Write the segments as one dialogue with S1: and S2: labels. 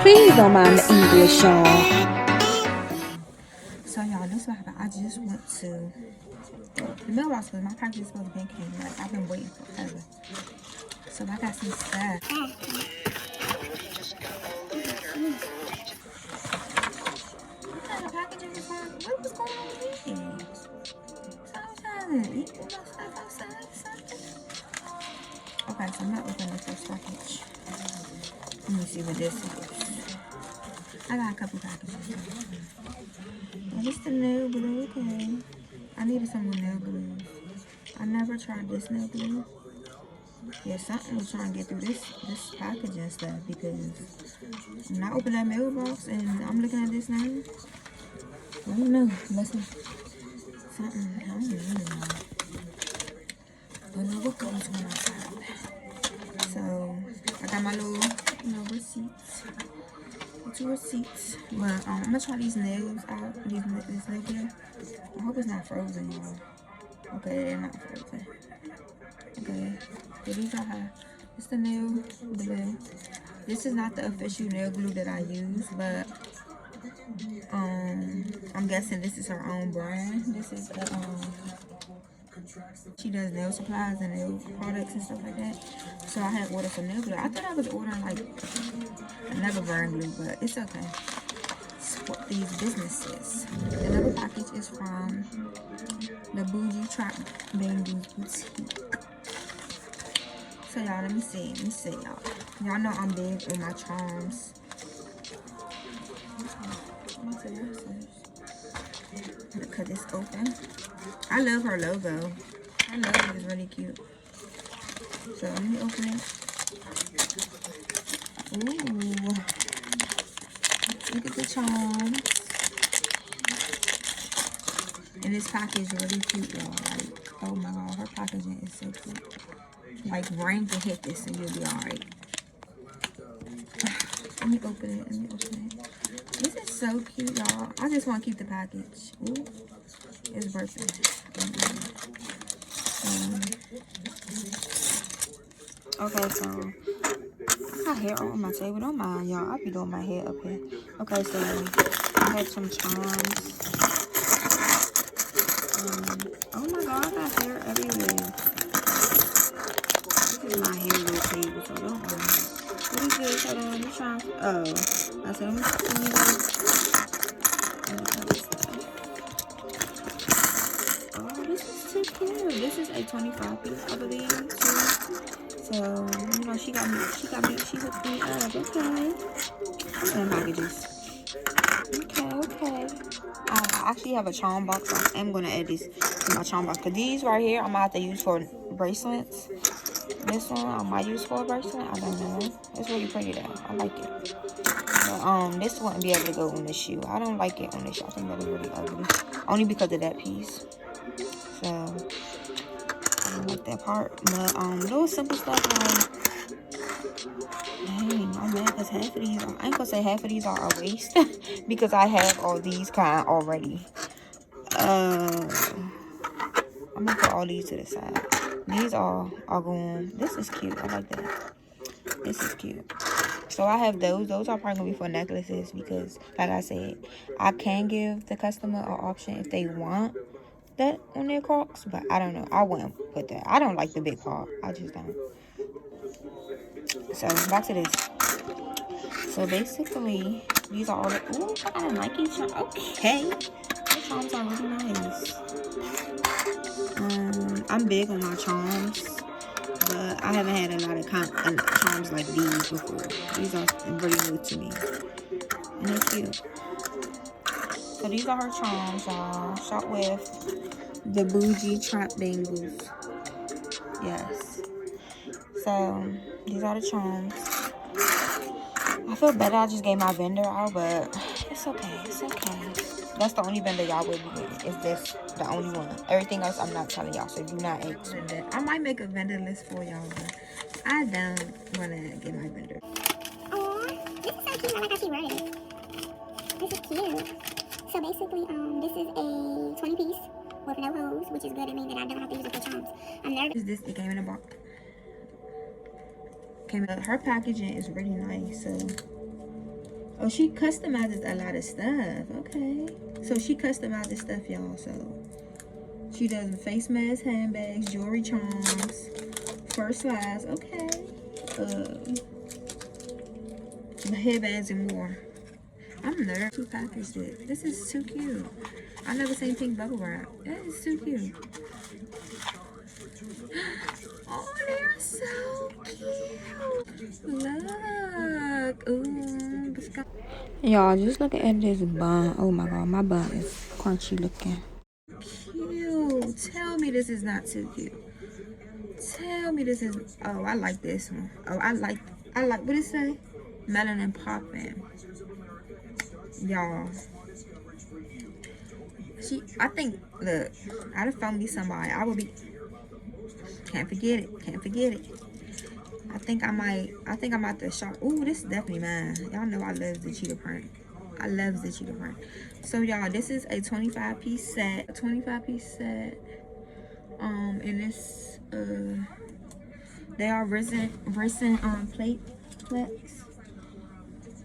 S1: Please don't mind the English, y'all.
S2: So y'all, this is what happened. I just went to the mailbox because my package is supposed to be came. Like I've been waiting forever. So I got some stuff. What kind of packaging was on? What was going on with these? So I was trying to eat my stuff outside or something. Okay, so I'm not opening the first package. Let me see what this is. I got a couple packages. Oh, this is the nail glue, okay. I needed some more nail glue. I never tried this nail glue. Yeah, something was trying to get through this packaging stuff because when I open that mailbox and I'm looking at this now, I don't know. Listen, something, I don't know. I don't know what goes on outside. So I got my little, receipts. 2 receipts. But I'm gonna try these nails out. This nail glue. I hope it's not frozen, y'all. Okay, they're not frozen. Okay, so these are her. It's the nail glue. This is not the official nail glue that I use, but I'm guessing this is her own brand. This is she does nail supplies and nail products and stuff like that. So I had ordered some nail glue. I thought I was ordering like another brand glue, but it's okay. Support these businesses. Another package is from the Bougie Trap Bangles Boutique. So y'all, let me see y'all. Y'all know I'm big on my charms. I'm gonna cut this open. I love her logo. Her logo is really cute. So let me open it. Ooh. Look at the charms. And this package is really cute, y'all. Like, oh my god, her packaging is so cute. Like, rain can hit this and you'll be alright. Let me open it. This is so cute, y'all. I just want to keep the package. Ooh, it's burping. Okay, so I got hair on my table. Don't mind, y'all. I'll be doing my hair up here. Okay, so I have some charms. Oh my god, I got hair everywhere. This is my hair little table, so don't mind. What is this? Hold on, let me try. Oh, I said, let me oh, this is too cute. This is a 25 piece, I believe, too. So, she hooked me up. Okay. And packages. Okay. I actually have a charm box. I am going to add this to my charm box. Because these right here, I'm going to have to use for bracelets. This one, I might use for a bracelet. I don't know. It's really pretty though. I like it. But, this wouldn't be able to go on this shoe. I don't like it on this shoe. I think that is really ugly. Only because of that piece. So, I don't like that part. But, little simple stuff like, dang, I'm mad because half of these, I ain't gonna say half of these are a waste. Because I have all these kind already. I'm gonna put all these to the side. These are going, this is cute. I like that. This is cute. So I have those. Those are probably gonna be for necklaces because, like I said, I can give the customer an option if they want that on their Crocs, but I don't know. I wouldn't put that. I don't like the big part. I just don't. So back to this. So basically, these are all the, ooh, I got a Nike charm. Okay, the charms are really nice. I'm big on my charms, but I haven't had a lot of charms like these before. These are really new to me, and they're cute. So these are her charms, y'all. Shot with the Bougie Trap Bangles. Yes. So these are the charms. I feel better. I just gave my vendor out, but it's okay. It's okay. That's the only vendor y'all will be getting. Is this the only one? Everything else I'm not telling y'all, so do not ask. I might make a vendor list for y'all, but I don't want to get my vendor.
S3: Oh, this is so cute. I like how she wrote it. This is cute. So basically, this is a 20 piece with no hose, which is good. It means that I don't have to use it for charms. I'm nervous.
S2: This it came in a box. Her packaging is really nice. So Oh, she customizes a lot of stuff. Okay. So she customizes stuff, y'all. So she does face masks, handbags, jewelry, charms, first slides. Okay. Headbands and more. I'm nervous to package it. This is too cute. I never seen pink bubble wrap. That is too cute. Oh, they're so cute. Look. Ooh.
S1: Y'all, just looking at this bun. Oh my god, my bun is crunchy looking.
S2: Cute. Tell me this is not too cute. Tell me this is. Oh, I like this one. Oh, I like. What did it say? Melanin popping. Y'all. I think, look, I'd have found me somebody. I would be. Can't forget it. Can't forget it. I think I'm at the shop. Ooh, this is definitely mine. Y'all know I love the cheetah print. I love the cheetah print. So y'all, this is a 25-piece set. A 25-piece set. And this they are resin plates.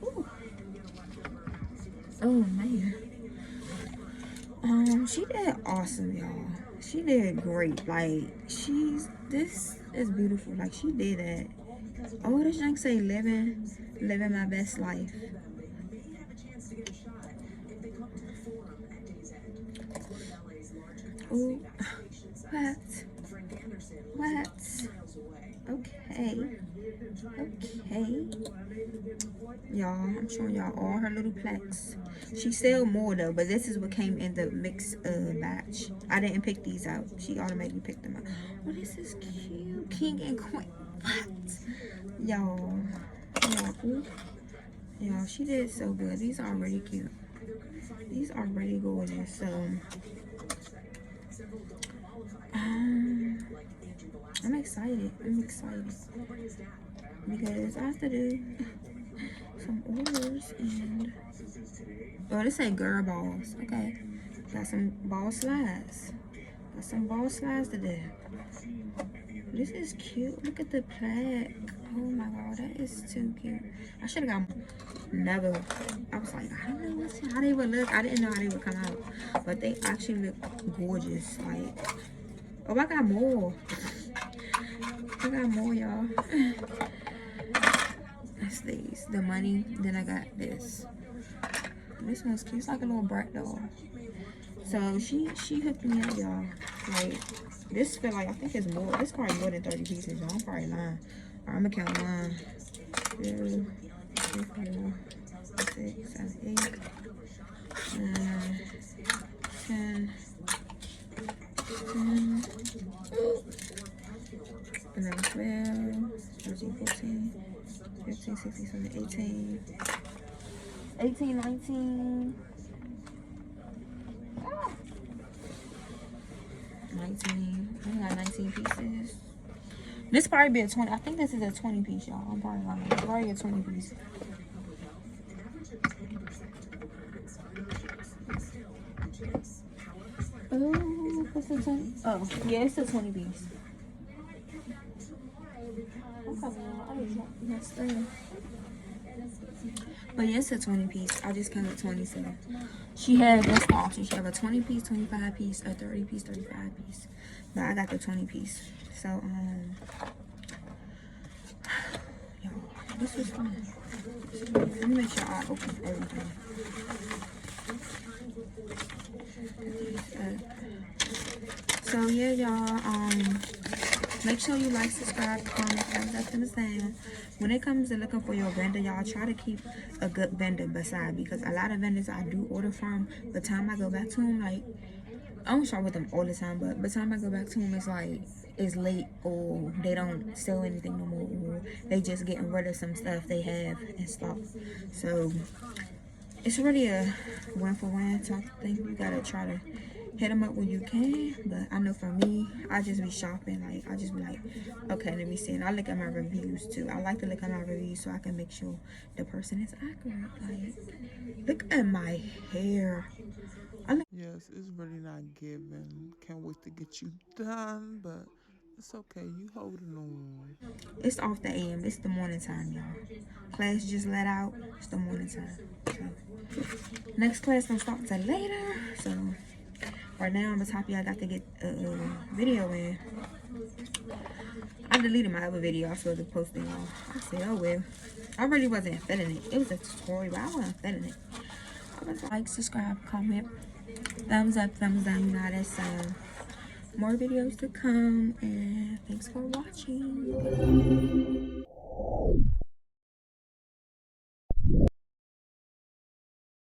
S2: Ooh. Oh man. She did awesome, y'all. She did great. Like this is beautiful. Like she did that. Oh, this thing say living my best life. Ooh, what? Okay. Y'all, I'm showing y'all all her little plaques. She sell more though, but this is what came in the mix batch. I didn't pick these out. She automatically picked them out. Oh, this is cute. King and Queen. What? Y'all, she did so good. These are really cute. These are really gorgeous. So, I'm excited. Because I have to do some orders and oh, this ain't girl balls. Okay, got some ball slides. To do. This is cute. Look at the plaque. Oh my god, that is too cute. I should have got never. I was like, I don't know how they would look. I didn't know how they would come out, but they actually look gorgeous. Like, oh, I got more. Y'all. That's these. The money. Then I got this. This one's cute. It's like a little bright doll. So she hooked me up, y'all. Like, this feel like, I think it's more. It's probably more than 30 pieces, y'all. I'm probably lying. I'm gonna count 1, 2, 3, 4, 6, 7, 8, 9, 10, 11, 12, 13, 14, 15, 16, 17, 18, 19. 19. I got 19 pieces. This probably be a 20. I think this is a 20 piece, y'all. I'm probably lying. It's probably a 20 piece. Oh, what's the 20? Oh, yeah, it's a 20 piece. But yeah, it's a 20 piece. I just counted 20, so she had this option. She have a 20 piece, 25 piece, a 30 piece, 35 piece. But I got the 20 piece. So yo, this was fun. Let me make sure I open everything. So yeah, y'all, make sure you like, subscribe, comment, thumbs up, down. When it comes to looking for your vendor, y'all try to keep a good vendor beside, because a lot of vendors I do order from, the time I go back to them, like, I don't shop with them all the time, but by the time I go back to them, it's like it's late, or they don't sell anything no more, or they just getting rid of some stuff they have in stock. So it's really a one-for-one type thing. You gotta try to hit them up when you can. But I know for me, I just be shopping. Like, I just be like, okay, let me see. And I look at my reviews too. I like to look at my reviews so I can make sure the person is accurate. Like, look at my hair.
S4: Yes, it's really not given. Can't wait to get you done, but It's okay. You holding on.
S2: It's off the AM. It's the morning time, y'all. Class just let out. It's the morning time. So, next class don't start until later. So right now I'm just happy I got to get a video in. I deleted my other video. I saw the posting on. I said, oh well. I really wasn't feeling it. It was a tutorial, but I wasn't feeling it. I was like, subscribe, comment, thumbs up, thumbs down. You know how that sound. More videos to come, and thanks for watching.